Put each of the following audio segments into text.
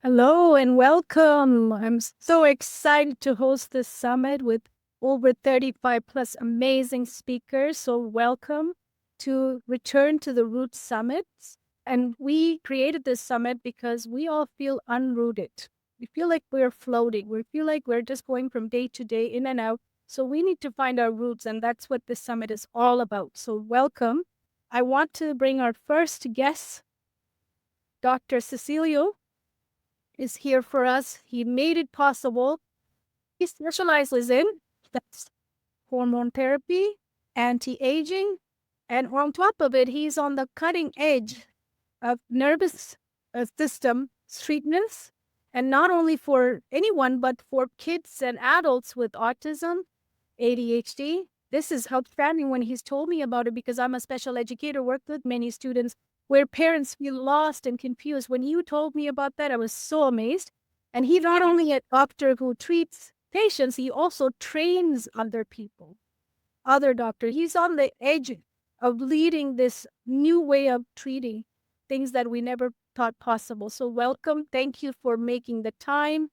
Hello and welcome. I'm so excited to host this summit with over 35 plus amazing speakers. So, welcome to Return to the Roots Summit. And we created this summit because we all feel unrooted. We feel like we're floating. We feel like we're just going from day to day, in and out. So, we need to find our roots. And that's what this summit is all about. So, welcome. I want to bring our first guest, Dr. Cecilio is here for us. He made it possible. He specializes in that's hormone therapy, anti-aging, and on top of it, he's on the cutting edge of nervous system treatments, and not only for anyone, but for kids and adults with autism, ADHD. This is outstanding when he's told me about it because I'm a special educator, worked with many students where parents feel lost and confused. When you told me about that, I was so amazed. And he not only a doctor who treats patients, he also trains other people, other doctors. He's on the edge of leading this new way of treating things that we never thought possible. So welcome. Thank you for making the time.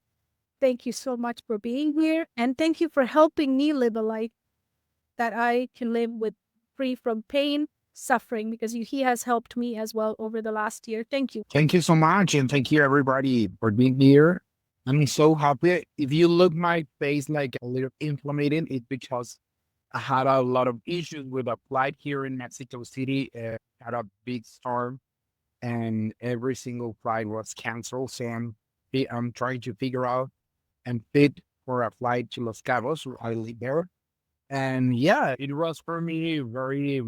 Thank you so much for being here. And thank you for helping me live a life that I can live with free from pain, suffering, because he has helped me as well over the last year. Thank you. Thank you so much, and thank you everybody for being here. I'm so happy. If you look my face like a little inflamed, it's because I had a lot of issues with a flight here in Mexico City. Had a big storm, and every single flight was canceled. So I'm trying to figure out and fit for a flight to Los Cabos. Where I live there, and yeah, it was for me very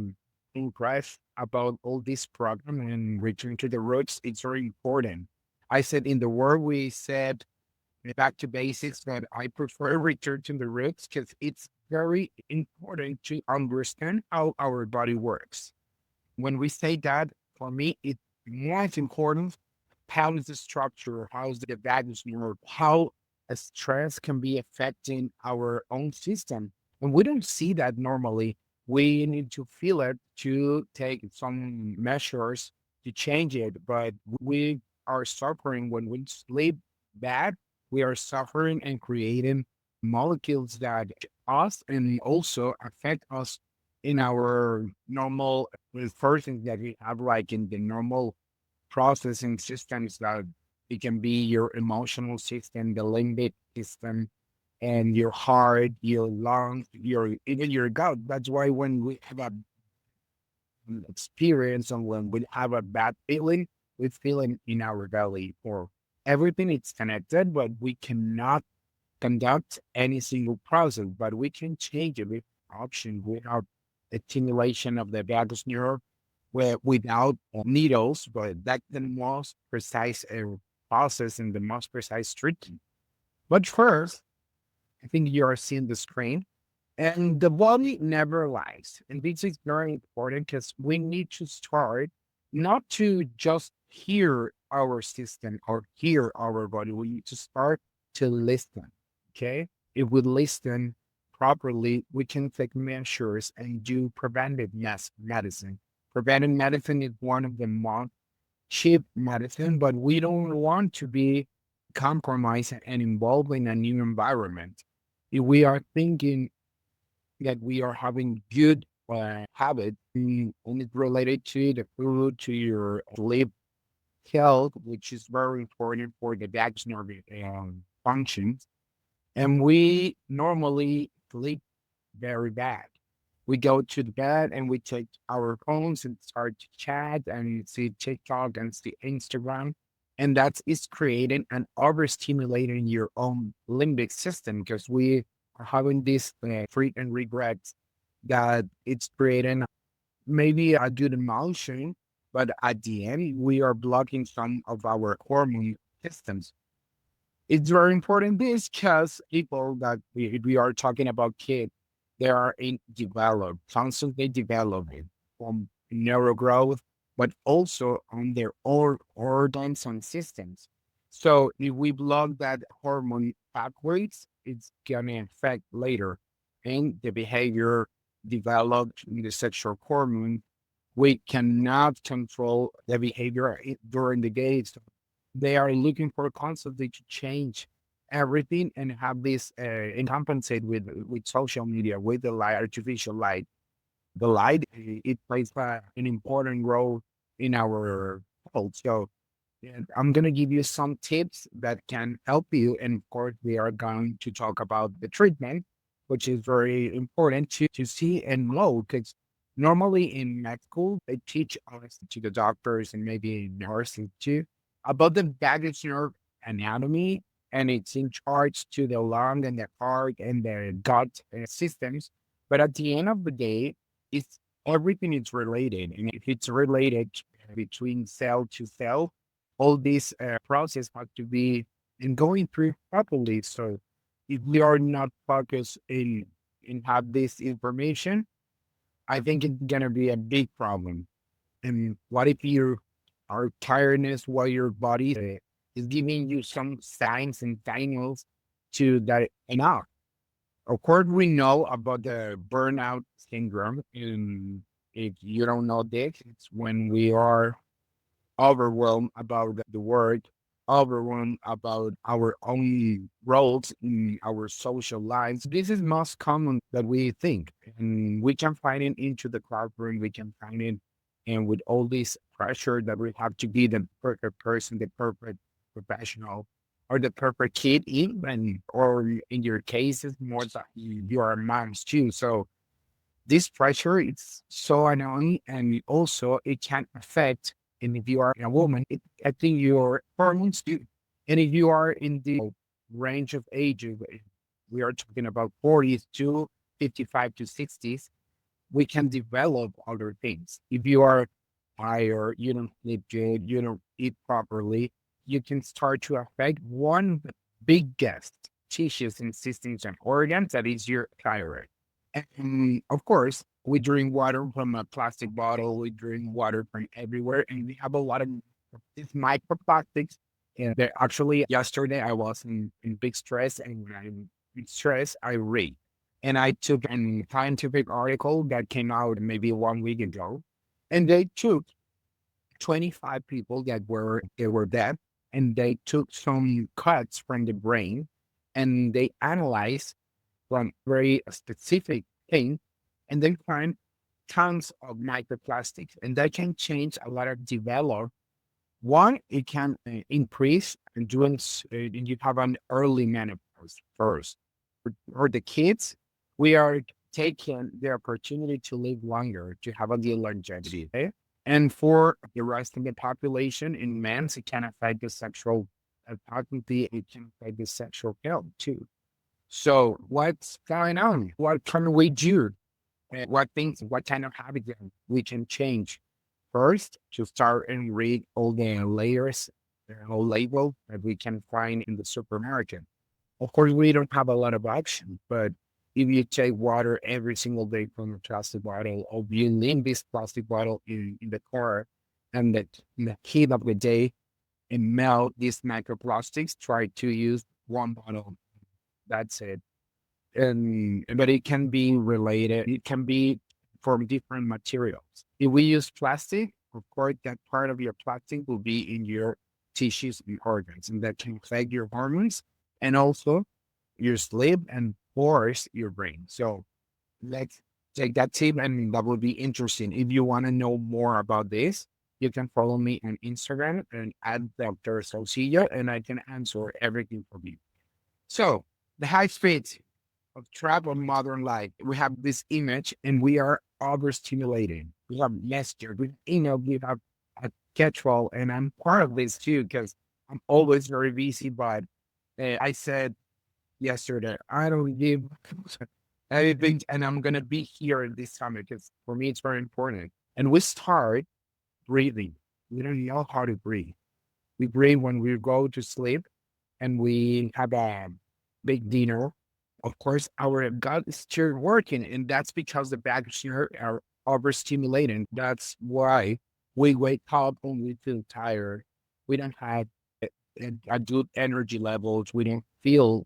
impressed about all this program and return to the roots. It's very important. I said in the word we said back to basics that I prefer return to the roots because it's very important to understand how our body works. When we say that, for me, it's most important how is the structure, how's the vagus nerve, how a stress can be affecting our own system. And we don't see that normally. We need to feel it to take some measures to change it. But we are suffering when we sleep bad. We are suffering and creating molecules that us and also affect us in our normal first things that we have like in the normal processing systems that it can be your emotional system, the limbic system, and your heart, your lungs, your even your gut. That's why when we have a experience and when we have a bad feeling, we feel it in our belly or everything is connected, but we cannot conduct any single process, but we can change it with option without stimulation of the vagus nerve without needles, but that's the most precise process and the most precise treatment. But first, I think you are seeing the screen. And the body never lies. And this is very important because we need to start not to just hear our system or hear our body. We need to start to listen. Okay. If we listen properly, we can take measures and do preventive medicine. Preventive medicine is one of the most cheap medicine, but we don't want to be compromised and involved in a new environment. If we are thinking that we are having good habit and it's related to the food, to your sleep health, which is very important for the vagus nerve functions. And we normally sleep very bad. We go to the bed and we take our phones and start to chat and see TikTok and see Instagram. And that is creating and overstimulating your own limbic system because we are having this free and regrets that it's creating maybe a good emotion, but at the end, we are blocking some of our hormone systems. It's very important this because people that we are talking about kids, they are in develop, constantly developing from neurogrowth, but also on their own organs and systems. So if we block that hormone pathways, it's gonna affect later in the behavior developed in the sexual hormone. We cannot control the behavior during the day They are looking for constantly to change everything and have this and compensate with social media, with the light, artificial light. The light, it plays an important role in our health. So yeah, I'm going to give you some tips that can help you. And of course, we are going to talk about the treatment, which is very important to see and know because normally in med school, they teach us to the doctors and maybe nurses too about the vagus nerve anatomy. And it's in charge to the lung and the heart and the gut systems. But at the end of the day, it's everything is related. And if it's related between cell to cell, all these process have to be in going through properly. So if we are not focused in have this information, I think it's gonna be a big problem. And what if you are tiredness while your body is giving you some signs and signals to that enough? Of course, we know about the burnout syndrome. And if you don't know this, it's when we are overwhelmed about the work, overwhelmed about our own roles in our social lives. This is most common that we think, and we can find it into the classroom. We can find it, and with all this pressure that we have to be the perfect person, the perfect professional, or the perfect kid, even, or in your cases, more that you are moms too. So this pressure is so annoying, and also it can affect. And if you are a woman, it affecting your hormones too. And if you are in the range of ages, we are talking about 40s to 55 to 60s, we can develop other things. If you are tired, you don't sleep good, you don't eat properly, you can start to affect one biggest tissues and systems and organs that is your thyroid. And of course, we drink water from a plastic bottle, we drink water from everywhere, and we have a lot of these microplastics. And they actually, yesterday I was in big stress, and when I'm in stress, I read. And I took a scientific article that came out maybe 1 week ago, and they took 25 people that were dead, and they took some cuts from the brain, and they analyzed from very specific thing, and they find tons of microplastics, and that can change a lot of develop. One, it can increase endurance, and you have an early menopause first. For the kids, we are taking the opportunity to live longer, to have a good longevity. Okay? And for the rest of the population, in men, it can affect the sexual faculty, it can affect the sexual health too. So what's going on? What can we do? What things, what kind of habits that we can change? First, to start and read all the layers, all label that we can find in the supermarket. Of course, we don't have a lot of options, but if you take water every single day from a plastic bottle, or you leave this plastic bottle in the car, and that in the heat of the day and melt these microplastics, try to use one bottle. That's it. And but it can be related. It can be from different materials. If we use plastic, of course, that part of your plastic will be in your tissues and organs, and that can affect your hormones and also your sleep and force your brain. So let's take that tip, and that will be interesting. If you want to know more about this, you can follow me on Instagram and add Dr. Cecilio, and I can answer everything for you. So the high speed of travel modern life. We have this image and we are overstimulated. We have messages, we we have a schedule, and I'm part of this too because I'm always very busy. But I said yesterday, I don't give anything, and I'm gonna be here this summer because for me it's very important. And we start breathing. We don't know how to breathe. We breathe when we go to sleep and we have a big dinner. Of course, our gut is still working, and that's because the bacteria are overstimulating. That's why we wake up and we feel tired. We don't have a good energy levels. We don't feel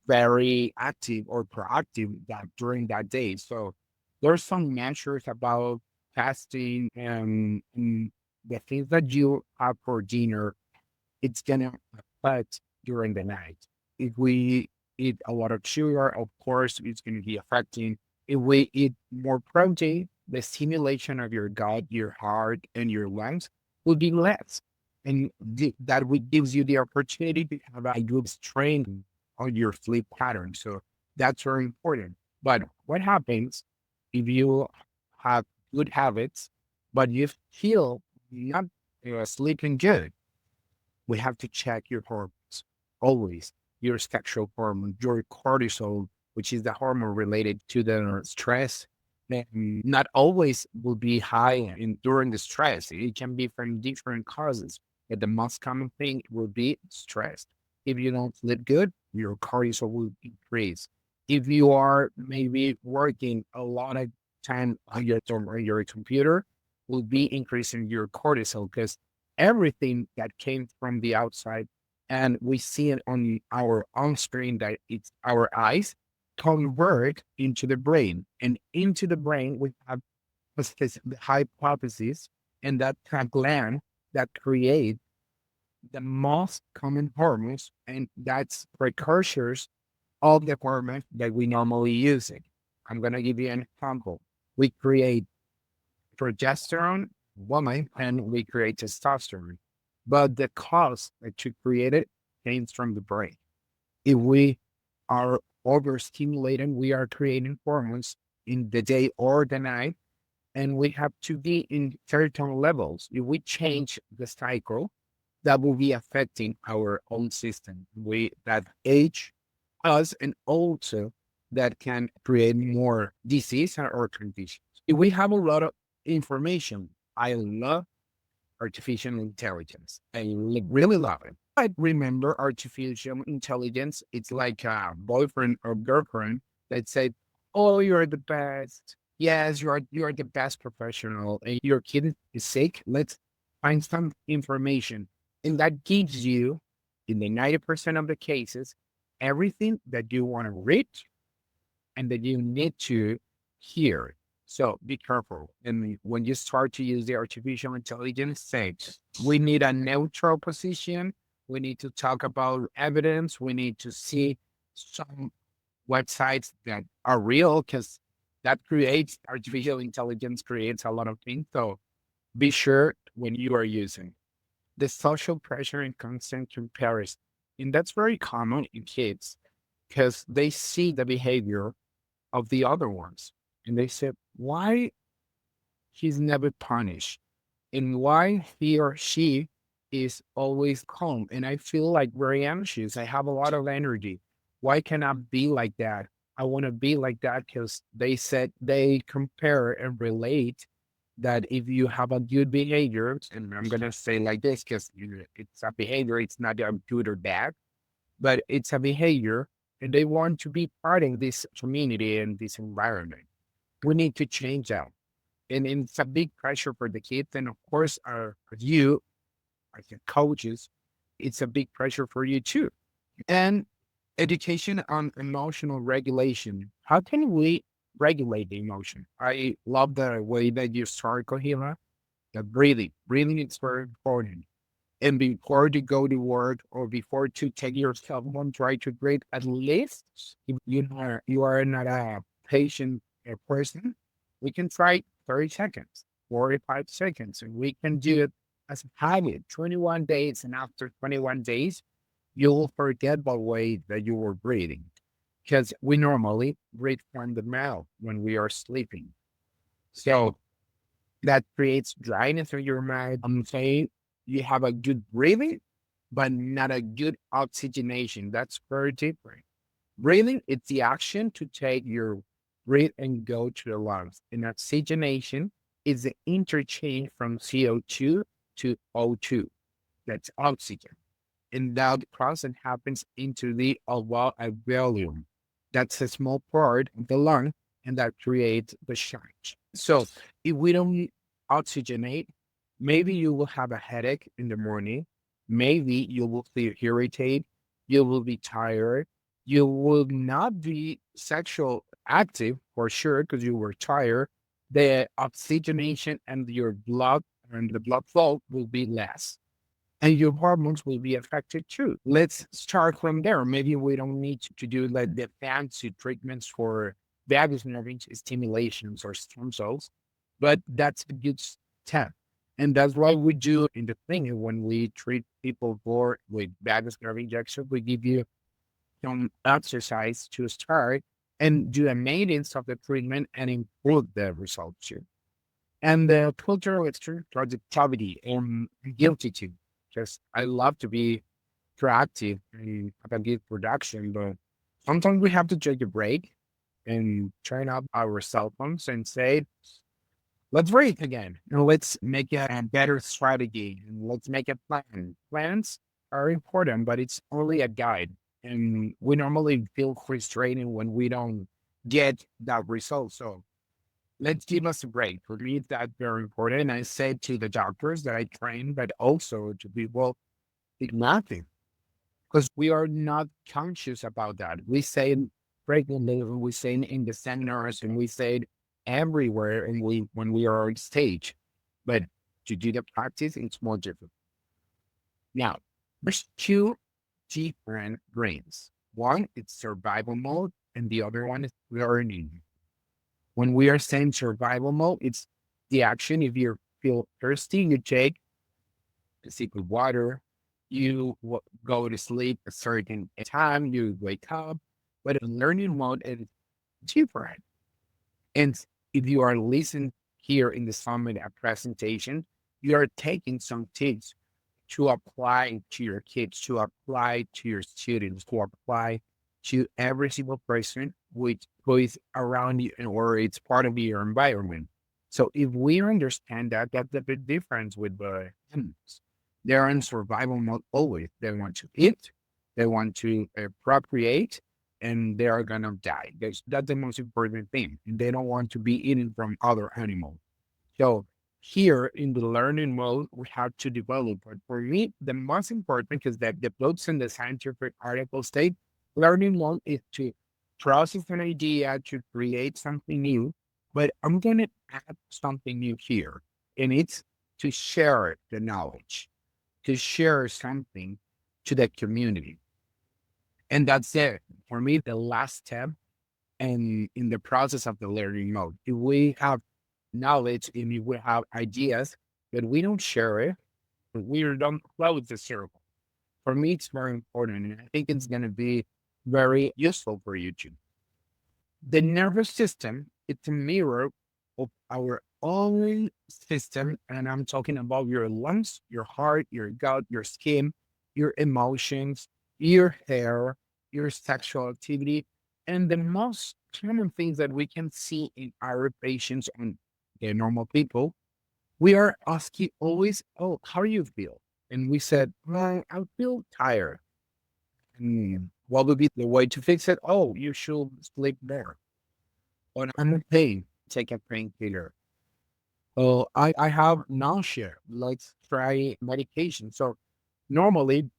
very active or proactive that during that day. So there's some measures about fasting and the things that you have for dinner it's gonna affect during the night. If we eat a lot of sugar, of course, it's gonna be affecting. If we eat more protein, the stimulation of your gut, your heart, and your lungs will be less. And that would gives you the opportunity to have a good strain on your sleep pattern. So that's very important. But what happens if you have good habits, but you feel not sleeping good? We have to check your hormones always. Your sexual hormone, your cortisol, which is the hormone related to the stress, not always will be high during the stress. It can be from different causes. But the most common thing will be stress. If you don't sleep good, your cortisol will increase. If you are maybe working a lot of time on your computer, will be increasing your cortisol because everything that came from the outside and we see it on our own screen that it's our eyes convert into the brain, and into the brain we have a specific hypothesis, and that gland that create the most common hormones, and that's precursors of the hormones that we normally using. I'm going to give you an example. We create progesterone, woman, and we create testosterone. But the cause to create it came from the brain. If we are overstimulated, we are creating hormones in the day or the night, and we have to be in certain levels. If we change the cycle, that will be affecting our own system. We that age us, and also that can create more disease or conditions. We have a lot of information. I love artificial intelligence. Really love it. I remember artificial intelligence. It's like a boyfriend or girlfriend that said, "Oh, you're the best. Yes, you are the best professional. And your kid is sick. Let's find some information." And that gives you, in the 90% of the cases, everything that you want to read and that you need to hear. So be careful. And when you start to use the artificial intelligence, say, we need a neutral position. We need to talk about evidence. We need to see some websites that are real, because that creates artificial intelligence, creates a lot of things. So be sure when you are using the social pressure and constant comparison. And that's very common in kids because they see the behavior of the other ones. And they said, why he's never punished and why he or she is always calm. And I feel like very anxious. I have a lot of energy. Why can I be like that? I want to be like that because they said they compare and relate that if you have a good behavior, and I'm going to say like this because it's a behavior, it's not a good or bad, but it's a behavior, and they want to be part of this community and this environment. We need to change that. And it's a big pressure for the kids. And of course, you, as the coaches, it's a big pressure for you too. And education on emotional regulation. How can we regulate the emotion? I love the way that you start, Kohila. The breathing. Breathing is very important. And before to go to work or before to take yourself home, try to breathe at least. If you are not a patient person, we can try 30 seconds, 45 seconds, and we can do it as a habit, 21 days. And after 21 days, you'll forget the way that you were breathing, because we normally breathe from the mouth when we are sleeping. So that creates dryness in your mouth. I'm saying you have a good breathing, but not a good oxygenation. That's very different. Breathing, it's the action to take your breath and go to the lungs. And oxygenation is the interchange from CO2 to O2. That's oxygen. And that process happens into the alveolum. That's a small part of the lung, and that creates the charge. So if we don't oxygenate, maybe you will have a headache in the morning. Maybe you will feel irritated. You will be tired. You will not be sexual active for sure because you were tired. The oxygenation and your blood and the blood flow will be less. and your hormones will be affected too. Let's start from there. Maybe we don't need to do like the fancy treatments for vagus nerve stimulations or stem cells, but that's a good step. And that's what we do in the thing when we treat people for with vagus nerve injection. We give you some exercise to start and do a maintenance of the treatment and improve the results too. And the cultural extreme productivity and guilty too. Because I love to be proactive and have a good production, but sometimes we have to take a break and turn off our cell phones and say, let's breathe again. And let's make a better strategy and let's make a plan. Plans are important, but it's only a guide. And we normally feel frustrated when we don't get that result. So let's give us a break. For me, that's very important. I said to the doctors that I train, but also to people, it's nothing because we are not conscious about that. We say it frequently, we say it in the seminars, and we say it everywhere, and we when we are on stage. But to do the practice, it's more difficult. Now, there's two different brains. One is survival mode, and the other one is learning. When we are saying survival mode, it's the action. If you feel thirsty, you take a sip of water, you go to sleep a certain time, you wake up. But in learning mode, it's different. And if you are listening here in the summit a presentation, you are taking some tips to apply to your kids, to apply to your students, to apply to every single person which who is around you or it's part of your environment. So if we understand that, that's the big difference with the animals. They're in survival mode always. They want to eat, they want to procreate, and they are gonna die. That's the most important thing. They don't want to be eaten from other animals. So here in the learning mode, we have to develop. But for me, the most important, because the books and the scientific articles state, learning mode is to process an idea, to create something new. But I'm going to add something new here, and it's to share the knowledge, to share something to the community. And that's it. For me, the last step and in the process of the learning mode. If we have knowledge and if we have ideas, but we don't share it, we don't close the circle. For me, it's very important, and I think it's going to be very useful for you too. The nervous system, it's a mirror of our own system, and I'm talking about your lungs, your heart, your gut, your skin, your emotions, your hair, your sexual activity, and the most common things that we can see in our patients and the normal people. We are asking always, "Oh, how do you feel?" And we said, "Well, I feel tired." What would be the way to fix it? Oh, you should sleep more. When I'm in pain, take a painkiller. Oh, I have nausea. Let's try medication. So normally,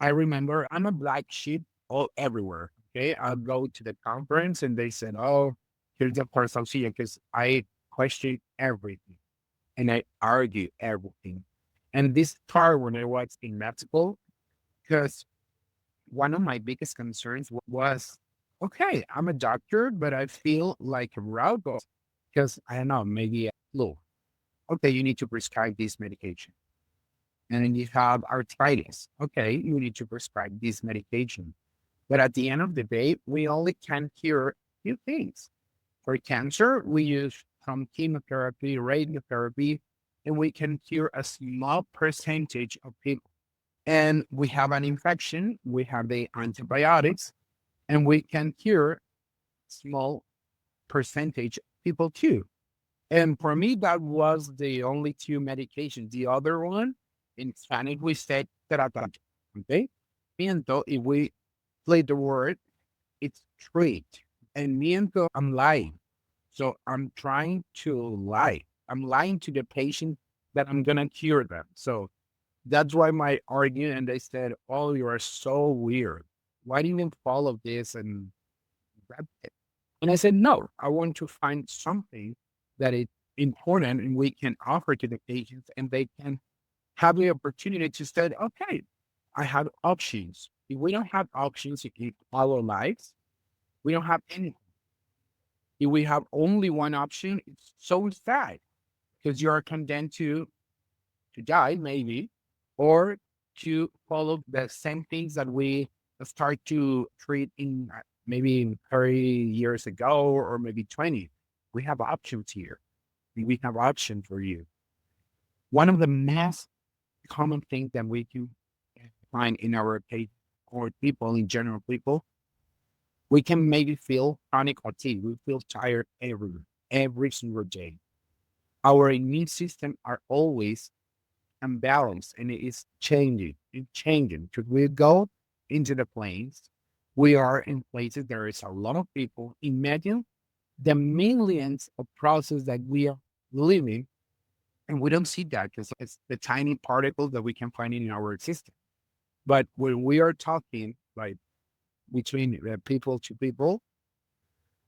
I remember I'm a black sheep all everywhere. Okay, I'll go to the conference and they said, "Oh, here's the person here," because I question everything and I argue everything. And this part when I was in Mexico, because one of my biggest concerns was, okay, I'm a doctor, but I feel like a robot because I don't know, maybe a flu. Okay, you need to prescribe this medication. And then you have arthritis. Okay, you need to prescribe this medication. But at the end of the day, we only can cure few things. For cancer, we use some chemotherapy, radiotherapy, and we can cure a small percentage of people. And we have an infection, we have the antibiotics, and we can cure small percentage of people too. And for me, that was the only two medications. The other one, in Spanish, we said tratamiento. Okay. Miento, if we play the word, it's treat. And miento, I'm lying. So I'm trying to lie. I'm lying to the patient that I'm going to cure them. So that's why my argument, and they said, "Oh, you are so weird. Why didn't you follow this?" And that's it. And I said, "No, I want to find something that is important and we can offer to the patients and they can have the opportunity to say, okay, I have options. If we don't have options in our lives, we don't have anything. If we have only one option, it's so sad because you are condemned to die, maybe, or to follow the same things that we start to treat in maybe 30 years ago or maybe 20. We have options here. We have options for you. One of the most common things that we can find in our page or people in general, people, we can maybe feel chronic fatigue. We feel tired every single day. Our immune system are always unbalanced and it is changing. It's changing because we go into the plains. We are in places there is a lot of people. Imagine the millions of processes that we are living, and we don't see that because it's the tiny particles that we can find in our system. But when we are talking like between people to people,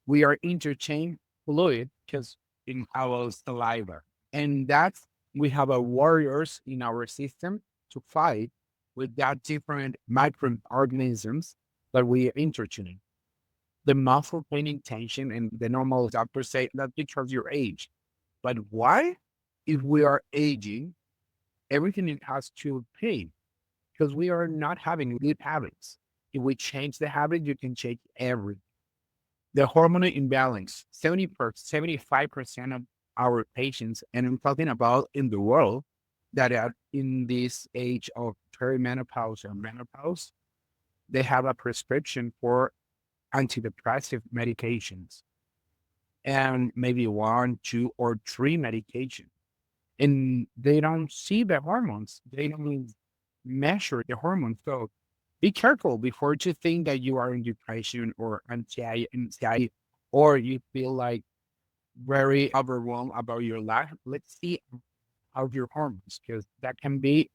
we are interchange fluid because in our saliva. And that's, we have a warriors in our system to fight with that different microorganisms that we are interchanging. The muscle pain tension and the normal doctors say that's because your age. But why? If we are aging, everything it has to pain because we are not having good habits. If we change the habit, you can change everything. The hormonal imbalance, 75% of our patients, and I'm talking about in the world, that are in this age of perimenopause or menopause, they have a prescription for antidepressive medications and maybe one, two, or three medications. And they don't see the hormones. They don't measure the hormones. So be careful before you think that you are in depression or anxiety, or you feel like very overwhelmed about your life. Let's see how your hormones, because that can be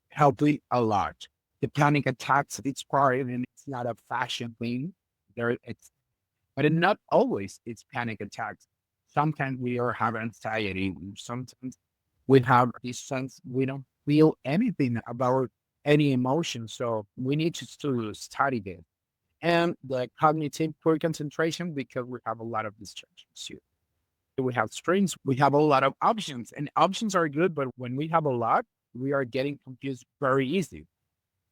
helping a lot. The panic attacks, it's part, and it's not a fashion thing. There, it's, but it not always it's panic attacks. Sometimes we are having anxiety. Sometimes we have this sense we don't feel anything about any emotion. So we need to study this. And the cognitive poor concentration because we have a lot of distractions here. We have screens, we have a lot of options, and options are good, but when we have a lot, we are getting confused very easy.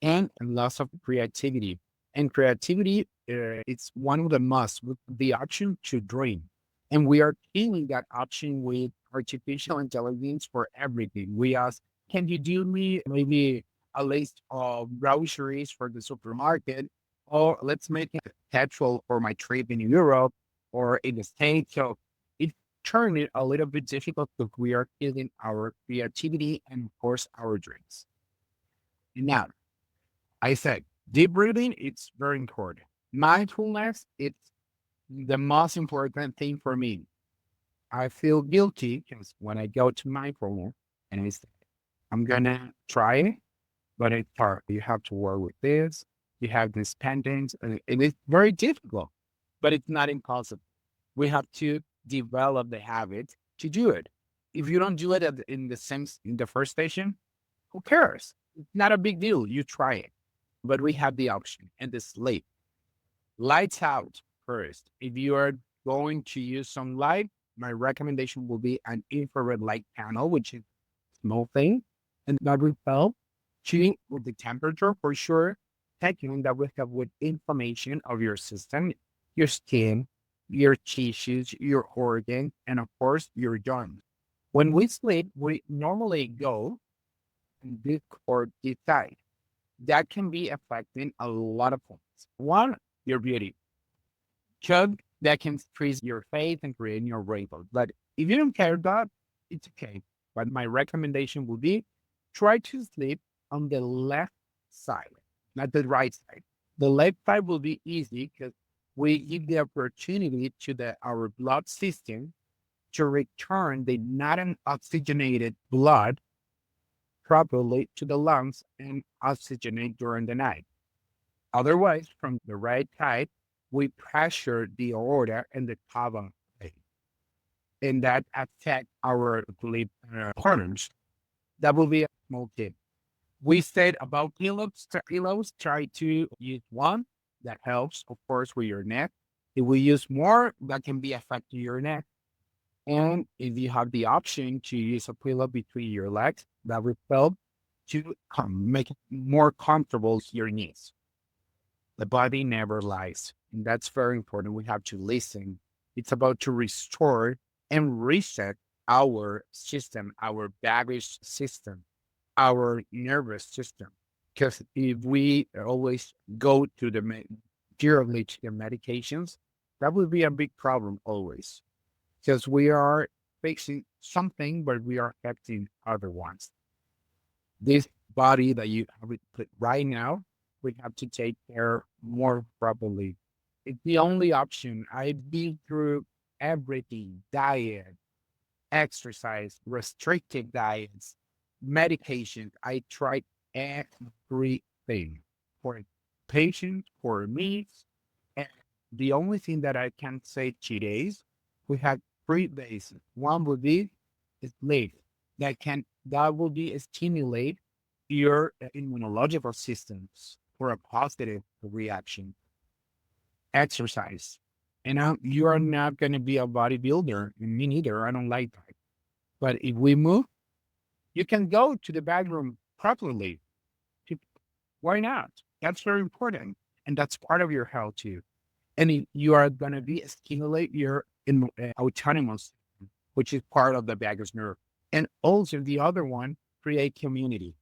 And loss of creativity. And creativity, it's one of the must with the option to dream. And we are killing that option with artificial intelligence for everything. We ask, can you do me maybe a list of groceries for the supermarket? Or let's make it a schedule for my trip in Europe or in the States. So it turned it a little bit difficult because we are killing our creativity and, of course, our dreams. Now, I said, deep breathing, it's very important. Mindfulness, it's the most important thing for me. I feel guilty because when I go to mindfulness and I say, I'm gonna try it, but it's hard. You have to work with this. You have this pendants, and it's very difficult, but it's not impossible. We have to develop the habit to do it. If you don't do it in the sense in the first station, who cares? It's not a big deal. You try it. But we have the option and the sleep. Lights out first. If you are going to use some light, my recommendation will be an infrared light panel, which is a small thing, and that will help cheating with the temperature for sure. Checking that will help with inflammation of your system, your skin, your tissues, your organ, and of course your joints. When we sleep, we normally go this or this side that can be affecting a lot of things. One, your beauty. Two, that can freeze your face and create your wrinkles. But if you don't care about, it's okay. But my recommendation would be try to sleep on the left side, not the right side. The left side will be easy because we give the opportunity to our blood system to return the not oxygenated blood properly to the lungs and oxygenate during the night. Otherwise, from the right side, we pressure the aorta and the cava, and that affect our sleep patterns. That will be a small tip. We said about pillows, try to use one that helps, of course, with your neck. If we use more, that can be affecting your neck. And if you have the option to use a pillow between your legs, that will help to make it more comfortable to your knees. The body never lies. And that's very important. We have to listen. It's about to restore and reset our system, our baggage system, our nervous system. Because if we always go to purely to the medications, that would be a big problem always. Because we are fixing something, but we are affecting other ones. This body that you have put right now, we have to take care more properly. It's the only option. I've been through everything: diet, exercise, restricted diets, medication. I tried everything for patients, for me. And the only thing that I can say today is we have three bases. One would be sleep that will be stimulate your immunological systems for a positive reaction. Exercise. And you are not going to be a bodybuilder, and me neither. I don't like that. But if we move, you can go to the bathroom properly. To- Why not? That's very important. And that's part of your health too. And you are going to be stimulate your autonomous, which is part of the vagus nerve. And also the other one, create community.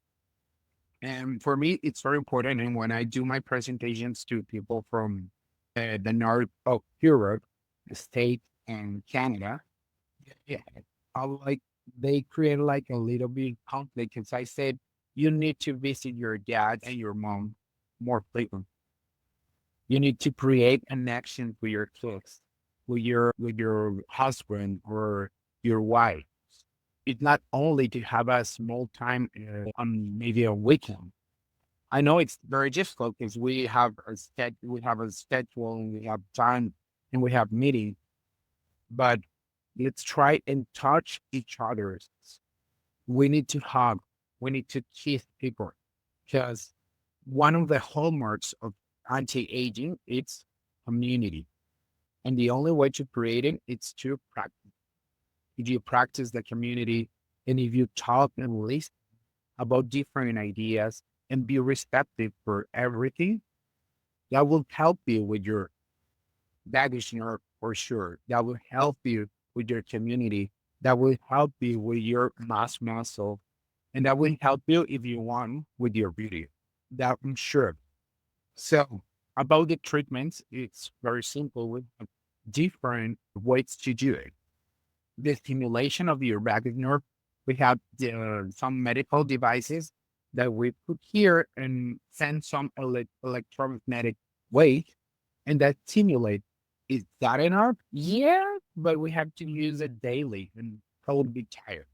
And for me, it's very important. And when I do my presentations to people from the north of Europe, the States, and Canada, yeah, I like they create like a little bit conflict because I said you need to visit your dad and your mom more frequently. You need to create an action with your kids, with your husband or your wife. It's not only to have a small time on maybe a weekend. I know it's very difficult because we have a schedule, and we have time, and we have meetings. But let's try and touch each other. We need to hug. We need to kiss people because one of the hallmarks of anti-aging is community. And the only way to create it is to practice. If you practice the community and if you talk and listen about different ideas and be receptive for everything, that will help you with your baggage nerve for sure. That will help you with your community. That will help you with your mass muscle. And that will help you if you want with your beauty. That I'm sure. So about the treatments, it's very simple. We have different ways to do it. The stimulation of your vagus nerve. We have some medical devices that we put here and send some electromagnetic wave and that stimulate. Is that enough? Yeah, but we have to use it daily and probably be tired.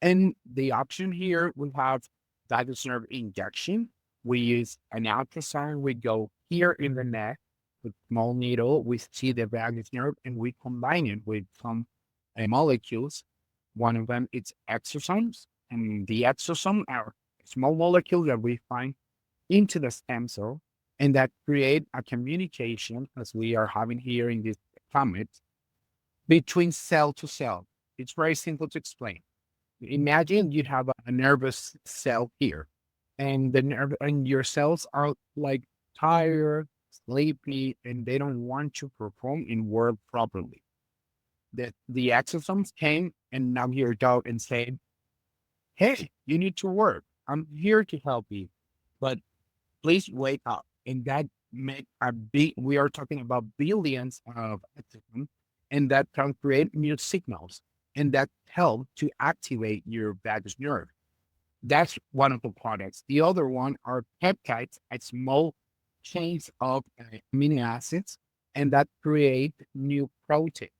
And the option here, we have vagus nerve injection. We use an ultrasound. We go here in the neck with small needle. We see the vagus nerve and we combine it with some molecules. One of them is exosomes, and the exosome are small molecules that we find into the stem cell, and that create a communication, as we are having here in this summit, between cell to cell. It's very simple to explain. Imagine you have a nervous cell here, and the nerve and your cells are like tired, sleepy, and they don't want to perform and work properly. The exosomes came and knocked your door and said, "Hey, you need to work. I'm here to help you, but please wake up." And that make a big. We are talking about billions of exosomes, and that can create new signals, and that help to activate your vagus nerve. That's one of the products. The other one are peptides, a small chains of amino acids, and that create new proteins.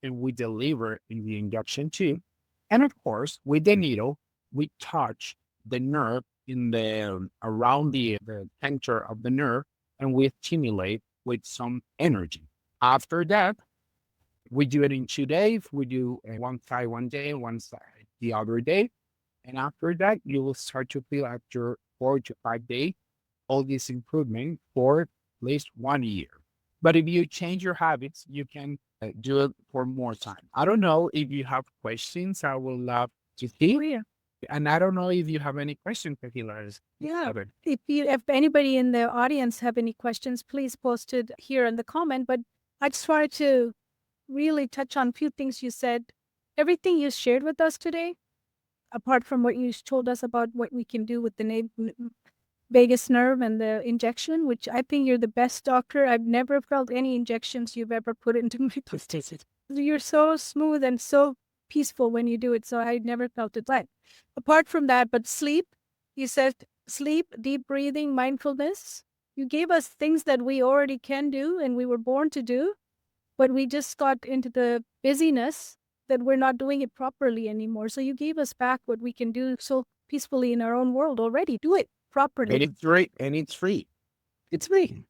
And we deliver in the injection tube. And of course, with the needle, we touch the nerve in the around the center of the nerve, and we stimulate with some energy. After that, we do it in 2 days. We do one side one day, one side the other day, And after that, you will start to feel after 4 to 5 days all this improvement for at least 1 year. But if you change your habits, you can do it for more time. I don't know if you have questions. I would love to Oh, see. yeah. And I don't know if you have any questions, Kohila. Yeah. If anybody in the audience have any questions, please post it here in the comment. But I just wanted to really touch on a few things you said. Everything you shared with us today, apart from what you told us about what we can do with the vagus nerve and the injection, which I think you're the best doctor. I've never felt any injections you've ever put into me. You're so smooth and so peaceful when you do it. So I never felt it. But apart from that, but sleep, you said sleep, deep breathing, mindfulness. You gave us things that we already can do and we were born to do, but we just got into the busyness that we're not doing it properly anymore. So you gave us back what we can do so peacefully in our own world already. Do it properly. And it's free. And it's free. It's free.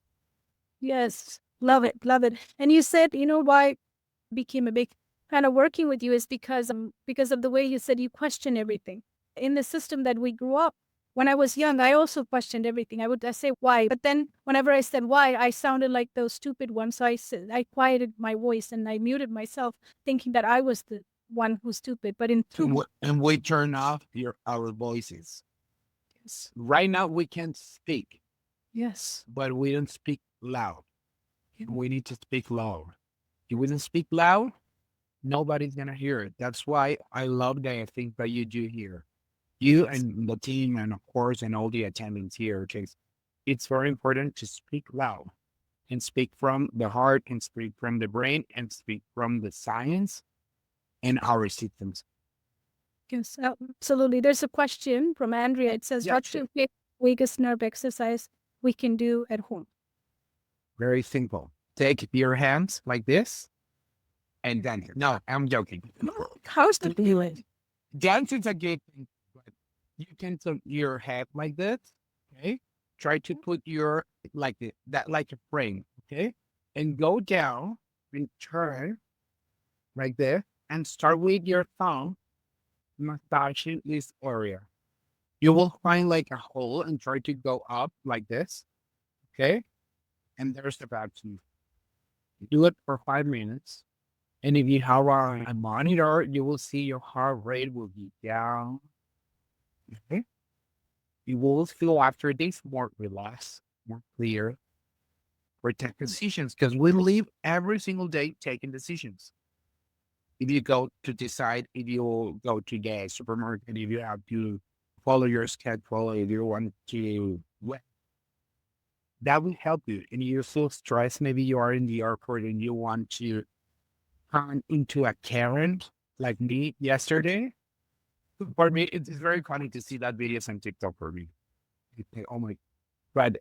Yes. Love it. Love it. And you said, you know, why I became a big fan of working with you is because of the way you said you question everything. In the system that we grew up, when I was young, I also questioned everything. I say why, but then whenever I said why, I sounded like those stupid ones. So I quieted my voice and I muted myself, thinking that I was the one who's stupid. But in truth, And we turn off our voices. yes, Right now, we can speak, yes, but we don't speak loud. Yeah. We need to speak loud. If we don't speak loud, nobody's going to hear it. That's why I love the thing that you do here. You and the team, and of course, and all the attendants here, Chase. It's very important to speak loud and speak from the heart and speak from the brain and speak from the science and our systems. yes, absolutely. There's a question from Andrea. It says, Yeah, what sure. vagus nerve exercise we can do at home? Very simple. Take your hands like this and dance. No, I'm joking. How's the feeling? Dance is a good thing, but you can put your head like this. Okay. Try to put your like that like a frame. Okay. And go down and turn like this and start with your thumb massaging this area. You will find like a hole and try to go up like this. Okay. And there's the vacuum. Do it for 5 minutes. And if you have a monitor, you will see your heart rate will be down. Okay. You will feel after this more relaxed, more clear, for take decisions because we live every single day taking decisions. If you go to decide, if you go to the supermarket, if you have to follow your schedule, if you want to, that will help you. And you feel stressed. Maybe you are in the airport and you want to turn into a Karen like me yesterday. For me, it's very funny to see that videos on TikTok for me. Oh my, but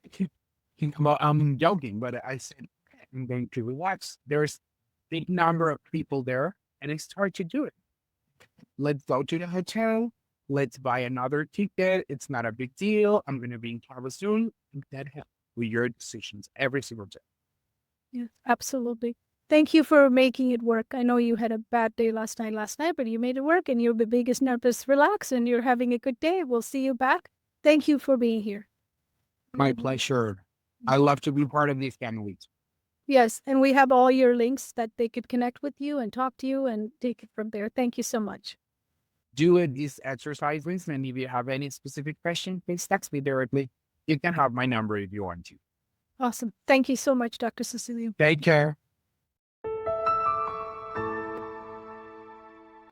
I'm joking, but I said, I'm going to relax. There's big number of people there and I start to do it. Let's go to the hotel. Let's buy another ticket. It's not a big deal. I'm going to be in travel soon. That helps with your decisions every single day. Yes, absolutely. Thank you for making it work. I know you had a bad day last night, but you made it work and you're the biggest nervous relax and you're having a good day. We'll see you back. Thank you for being here. My pleasure. I love to be part of this kind of weeks. Yes, and we have all your links that they could connect with you and talk to you and take it from there. Thank you so much. Do it these exercises, and if you have any specific question, please text me directly. You can have my number if you want to. Awesome. Thank you so much, Dr. Cecilio. Take care.